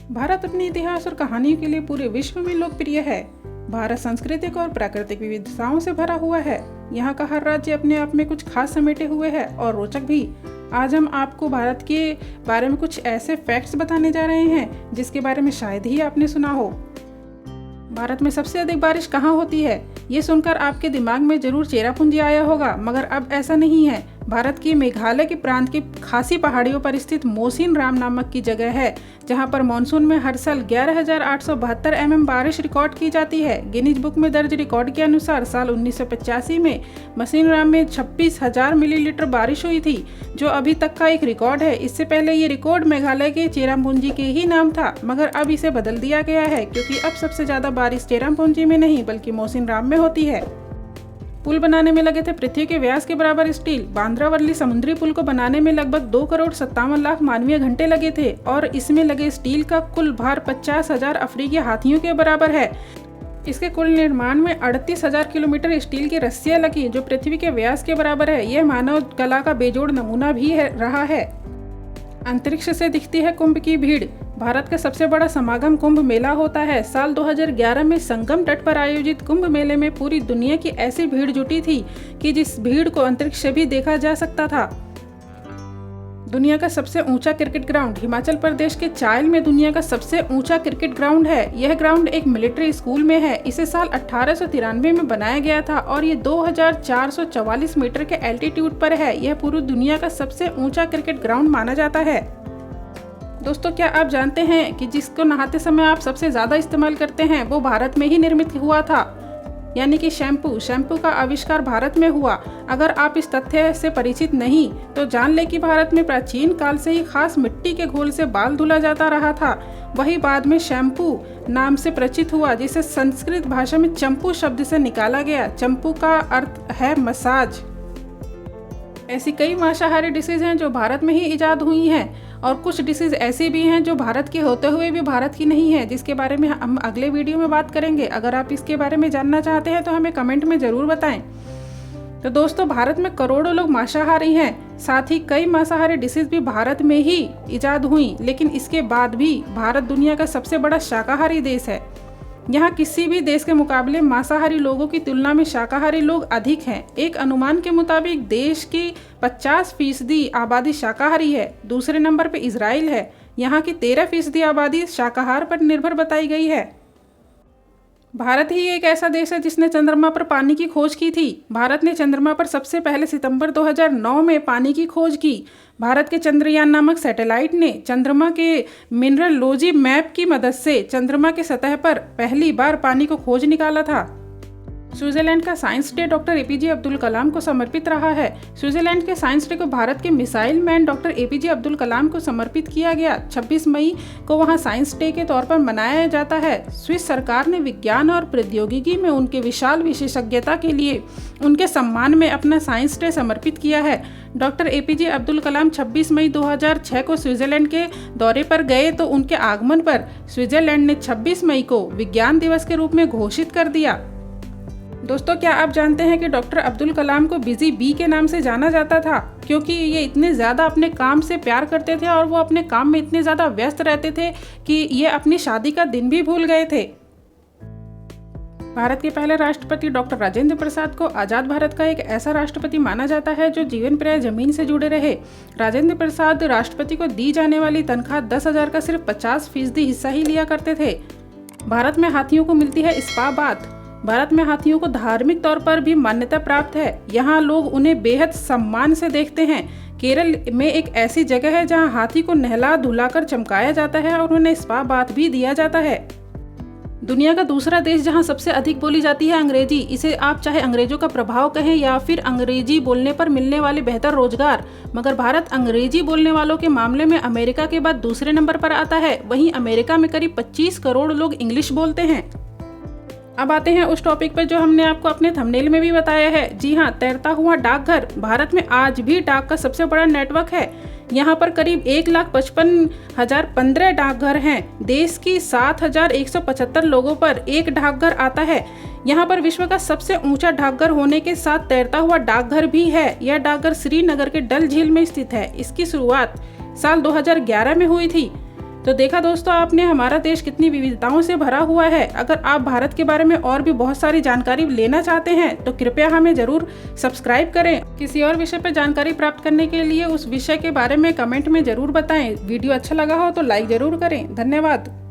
भारत अपने इतिहास और कहानियों के लिए पूरे विश्व में लोकप्रिय है। भारत सांस्कृतिक और प्राकृतिक विविधताओं से भरा हुआ है। यहाँ का हर राज्य अपने आप में कुछ खास समेटे हुए है और रोचक भी। आज हम आपको भारत के बारे में कुछ ऐसे फैक्ट्स बताने जा रहे हैं जिसके बारे में शायद ही आपने सुना हो। भारत में सबसे अधिक बारिश कहाँ होती है? ये सुनकर आपके दिमाग में जरूर चेरापूंजी आया होगा, मगर अब ऐसा नहीं है। भारत की मेघालय के प्रांत की खासी पहाड़ियों पर स्थित मोसिन राम नामक की जगह है, जहां पर मानसून में हर साल 11,872 mm बारिश रिकॉर्ड की जाती है। गिनीज बुक में दर्ज रिकॉर्ड के अनुसार साल 1985 में मोसिन राम में 26,000 मिलीलीटर बारिश हुई थी, जो अभी तक का एक रिकॉर्ड है। इससे पहले ये रिकॉर्ड मेघालय के चेरापूंजी के ही नाम था, मगर अब इसे बदल दिया गया है क्योंकि अब सबसे ज्यादा बारिश चेरापूंजी में नहीं बल्कि मोसिन राम में होती है। पुल बनाने में लगे थे पृथ्वी के व्यास के बराबर स्टील। बांद्रावली समुद्री पुल को बनाने में लगभग 2,57,00,000 मानवीय घंटे लगे थे और इसमें लगे स्टील का कुल भार 50,000 अफ्रीकी हाथियों के बराबर है। इसके कुल निर्माण में 38,000 किलोमीटर स्टील की रस्सियां लगी, जो पृथ्वी के व्यास के बराबर है। यह मानव कला का बेजोड़ नमूना भी रहा है। अंतरिक्ष से दिखती है कुंभ की भीड़। भारत का सबसे बड़ा समागम कुंभ मेला होता है। साल 2011 में संगम तट पर आयोजित कुंभ मेले में पूरी दुनिया की ऐसी भीड़ जुटी थी कि जिस भीड़ को अंतरिक्ष से भी देखा जा सकता था। दुनिया का सबसे ऊंचा क्रिकेट ग्राउंड हिमाचल प्रदेश के चायल में दुनिया का सबसे ऊंचा क्रिकेट ग्राउंड है। यह ग्राउंड एक मिलिट्री स्कूल में है। इसे साल 1893 में बनाया गया था और ये 2,444 मीटर के एल्टीट्यूड पर है। यह पूरी दुनिया का सबसे ऊंचा क्रिकेट ग्राउंड माना जाता है। दोस्तों, क्या आप जानते हैं कि जिसको नहाते समय आप सबसे ज़्यादा इस्तेमाल करते हैं वो भारत में ही निर्मित हुआ था, यानी कि शैम्पू का आविष्कार भारत में हुआ। अगर आप इस तथ्य से परिचित नहीं तो जान ले कि भारत में प्राचीन काल से ही खास मिट्टी के घोल से बाल धुला जाता रहा था। वही बाद में शैम्पू नाम से प्रचलित हुआ, जिसे संस्कृत भाषा में चंपू शब्द से निकाला गया। चंपू का अर्थ है मसाज। ऐसी कई मांसाहारी डिशेज हैं जो भारत में ही इजाद हुई हैं और कुछ डिशेज ऐसी भी हैं जो भारत की होते हुए भी भारत की नहीं है, जिसके बारे में हम अगले वीडियो में बात करेंगे। अगर आप इसके बारे में जानना चाहते हैं तो हमें कमेंट में ज़रूर बताएं। तो दोस्तों, भारत में करोड़ों लोग मांसाहारी हैं, साथ ही कई मांसाहारी डिशेज भी भारत में ही इजाद हुई, लेकिन इसके बाद भी भारत दुनिया का सबसे बड़ा शाकाहारी देश है। यहाँ किसी भी देश के मुकाबले मांसाहारी लोगों की तुलना में शाकाहारी लोग अधिक हैं। एक अनुमान के मुताबिक देश की 50% आबादी शाकाहारी है। दूसरे नंबर पर इजराइल है। यहाँ की 13% आबादी शाकाहार पर निर्भर बताई गई है। भारत ही एक ऐसा देश है जिसने चंद्रमा पर पानी की खोज की थी। भारत ने चंद्रमा पर सबसे पहले सितंबर 2009 में पानी की खोज की। भारत के चंद्रयान नामक सैटेलाइट ने चंद्रमा के मिनरलोजी मैप की मदद से चंद्रमा के सतह पर पहली बार पानी को खोज निकाला था। स्विट्जरलैंड का science day doctor APJ Abdul Kalam को समर्पित रहा है। स्विट्जरलैंड के साइंस डे को भारत के missile man doctor APJ Abdul Kalam को समर्पित किया गया। 26 मई को वहां साइंस डे के तौर पर मनाया जाता है। स्विस सरकार ने विज्ञान और प्रौद्योगिकी में उनके विशाल विशेषज्ञता के लिए उनके सम्मान में अपना साइंस डे समर्पित किया है। डॉक्टर एपीजे अब्दुल कलाम 26 मई 2006 को स्विट्जरलैंड के दौरे पर गए तो उनके आगमन पर स्विट्जरलैंड ने 26 मई को विज्ञान दिवस के रूप में घोषित कर दिया। दोस्तों, क्या आप जानते हैं कि डॉक्टर अब्दुल कलाम को बिजी बी के नाम से जाना जाता था, क्योंकि ये इतने ज़्यादा अपने काम से प्यार करते थे और वो अपने काम में इतने ज़्यादा व्यस्त रहते थे कि ये अपनी शादी का दिन भी भूल गए थे। भारत के पहले राष्ट्रपति डॉक्टर राजेंद्र प्रसाद को आज़ाद भारत का एक ऐसा राष्ट्रपति माना जाता है जो जीवन पर्याय जमीन से जुड़े रहे। राजेंद्र प्रसाद राष्ट्रपति को दी जाने वाली तनख्वाह 10,000 का सिर्फ 50% हिस्सा ही लिया करते थे। भारत में हाथियों को मिलती है स्पा बाथ। भारत में हाथियों को धार्मिक तौर पर भी मान्यता प्राप्त है। यहाँ लोग उन्हें बेहद सम्मान से देखते हैं। केरल में एक ऐसी जगह है जहाँ हाथी को नहला धुलाकर चमकाया जाता है और उन्हें स्पा बाथ भी दिया जाता है। दुनिया का दूसरा देश जहाँ सबसे अधिक बोली जाती है अंग्रेजी, इसे आप चाहे अंग्रेजों का प्रभाव कहें या फिर अंग्रेजी बोलने पर मिलने वाले बेहतर रोजगार, मगर भारत अंग्रेजी बोलने वालों के मामले में अमेरिका के बाद दूसरे नंबर पर आता है। वहीं अमेरिका में करीब 25 करोड़ लोग इंग्लिश बोलते हैं। अब आते हैं उस टॉपिक पर जो हमने आपको अपने थंबनेल में भी बताया है। जी हाँ, तैरता हुआ डाकघर। भारत में आज भी डाक का सबसे बड़ा नेटवर्क है। यहाँ पर करीब 1,55,015 डाकघर हैं। देश की 7,175 लोगों पर एक डाकघर आता है। यहाँ पर विश्व का सबसे ऊंचा डाकघर होने के साथ तैरता हुआ डाकघर भी है। यह डाकघर श्रीनगर के डल झील में स्थित है। इसकी शुरुआत साल 2011 में हुई थी। तो देखा दोस्तों आपने, हमारा देश कितनी विविधताओं से भरा हुआ है। अगर आप भारत के बारे में और भी बहुत सारी जानकारी लेना चाहते हैं तो कृपया हमें जरूर सब्सक्राइब करें। किसी और विषय पर जानकारी प्राप्त करने के लिए उस विषय के बारे में कमेंट में जरूर बताएं। वीडियो अच्छा लगा हो तो लाइक जरूर करें। धन्यवाद।